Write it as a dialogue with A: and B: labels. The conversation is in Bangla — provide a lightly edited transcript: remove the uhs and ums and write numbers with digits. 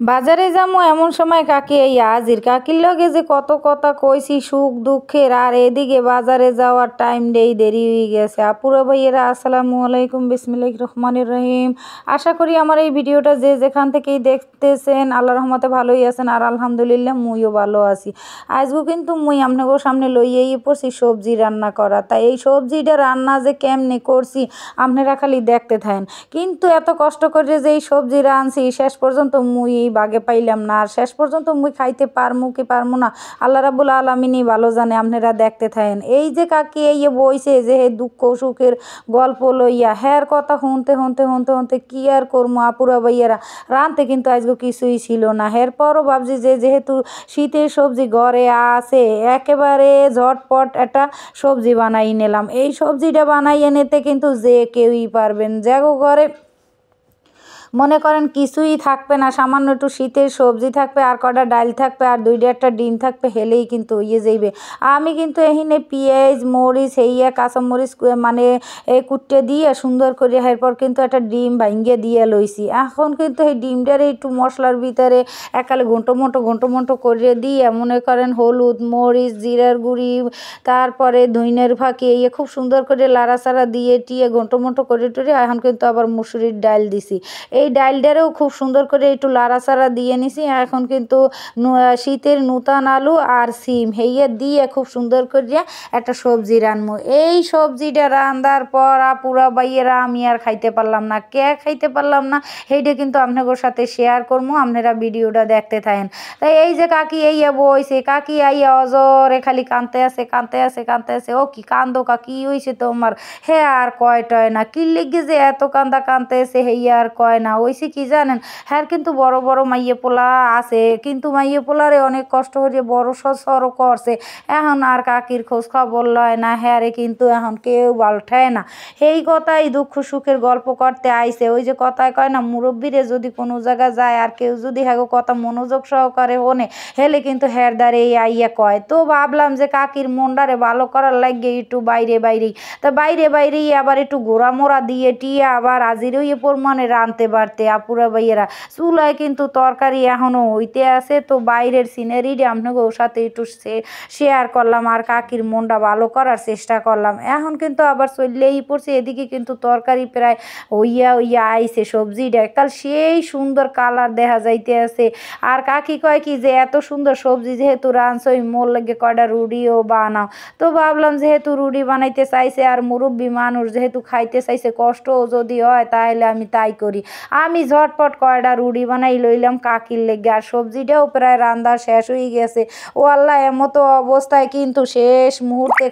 A: বাজারে যামু এমন সময় কাকি এই হাজির। কাকির লগে যে কত কথা কইছি সুখ দুঃখের, আর এদিকে বাজারে যাওয়ার টাইম দেরি হয়ে গেছে। আপুরা ভাইয়েরা আসসালামু আলাইকুম, বিসমিল্লাহির রহমানির রহিম। আশা করি আমার এই ভিডিওটা যে যেখান থেকেই দেখতেছেন আল্লাহর রহমতে ভালোই আছেন, আর আলহামদুলিল্লাহ মুইও ভালো আছি। আজকেও কিন্তু মুই আপনাদের সামনে লইয়াই পড়ছি সবজি রান্না করা। তাই এই সবজিটা রান্না যে কেমনে করছি আপনারা খালি দেখতে থাকেন। কিন্তু এত কষ্ট করে যে এই সবজি রাঁধছি শেষ পর্যন্ত মুই বাগে পাইলাম না, আর শেষ পর্যন্ত মুই খাইতে পারমু কি পারমু না আল্লাহ রাব্বুল আলামিনই ভালো জানে। আপনারা দেখতে থাকেন। এই যে কাকি এই বইছে যে দুঃখ সুখের গল্প লইয়া, হ্যার কথা শুনতে শুনতে শুনতে শুনতে কি আর করবো আপুরা ভাইয়ারা। রাঁধতে কিন্তু আজকে কিছুই ছিল না। এরপরও ভাবছি যে যেহেতু শীতের সবজি ঘরে আছে একেবারে ঝটপট একটা সবজি বানাই নিলাম। এই সবজিটা বানাইয়ে নিতে কিন্তু যে কেউই পারবেন। যাগো ঘরে মনে করেন কিছুই থাকবে না, সামান্য একটু শীতের সবজি থাকবে, আর কটা ডাল থাকবে, আর দুইটা একটা ডিম থাকবে, হেলেই কিন্তু হইয়ে যাইবে। আমি কিন্তু এখানে পেঁয়াজ মরিচ হইয়া কাঁচামরিচ মানে কুটে দিয়ে সুন্দর করে এরপর কিন্তু একটা ডিম ভাঙ্গে দিয়ে লইছি। এখন কিন্তু এই ডিমটারে একটু মশলার ভিতরে একালে ঘন্টো মন্টো করে দিয়ে মনে করেন হলুদ মরিচ জিরার গুঁড়ি তারপরে ধইনের ফাঁকি ইয়ে খুব সুন্দর করে লাড়াচাড়া দিয়ে টিয়ে ঘন্টো মন্টো করে টরে এখন কিন্তু আবার মুসুরির ডাল দিছি। এই ডালটারেও খুব সুন্দর করে একটু লাড়াচাড়া দিয়ে নিছি। এখন কিন্তু শীতের নূতন আলু আর সিম হেইয়া দিয়ে খুব সুন্দর করে একটা সবজি রানবো। এই সবজিটা রান্নার পর আপুরা বাইয়েরা আমি আর খাইতে পারলাম না। খাইতে পারলাম না সেইটা কিন্তু আপনাদের সাথে শেয়ার করবো, আপনারা ভিডিওটা দেখতে থাকেন। তাই এই যে কাকি আইয়া বইছে, কাকি আইয়া অজরে খালি কানতে আছে। ও কি কান্দো কাকি হইছে তোমার? হে আর কয়টয় না কি লিগে যে এত কানতে আছে হেইয়া আর কয় না। ওইসে কি জানেন, হ্যাঁ কিন্তু বড় বড় মাইয়ে পোলা আছে, কিন্তু মাইয়ে পোলারে অনেক কষ্ট করে বড় সড়ো করছে। এখন আর কাকির খোঁজ খবর লয় না, হ্যাঁ রে কিন্তু এখন কেউ বালঠায় না। এই কথাই দুঃখ সুখের গল্প করতে আইছে। ওই যে কথায় কয় না, মুরব্বীরে যদি কোনো জায়গা যায় আর কেউ যদি হ্যাগো কথা মনোযোগ সহকারে হনে হেলে কিন্তু হ্যার দ্বারে আইয়া কয়। তো ভাবলাম যে কাকির মনটারে ভালো করার লাগে একটু বাইরেই তা বাইরেই আবার একটু ঘোরামোড়া দিয়ে টিয়ে আবার আজির ওই পরিমাণে রানতে পারতে আপুরা ভাইয়েরা। চুলায় কিন্তু তরকারি এখনো হইতে আছে। তো বাইরের সিনারিটা আপনাকে ওর সাথে একটু শেয়ার করলাম, আর কাকির মনটা ভালো করার চেষ্টা করলাম। এখন কিন্তু আবার চললেই পড়ছে, এদিকে কিন্তু তরকারি প্রায় হইয়া আইছে। সবজিটা কাল সেই সুন্দর কালার দেখা যাইতে আছে। আর কাকি কয় কি যে এত সুন্দর সবজি যেহেতু রাঁধছই মোর লাগে কয়টা রুটিও বানাও। তো ভাবলাম যেহেতু রুটি বানাইতে চাইছে আর মুরব্বী মানুষ যেহেতু খাইতে চাইছে কষ্টও যদি হয় তাহলে আমি তাই করি। আমি ঝটপট কয়টা রুটি বানাই লইলাম কাকির লেগে। আর সবজিটাও প্রায় রান্না শেষ হয়ে গেছে। ও আল্লাহ এমতো অবস্থায় কিন্তু শেষ মুহূর্তে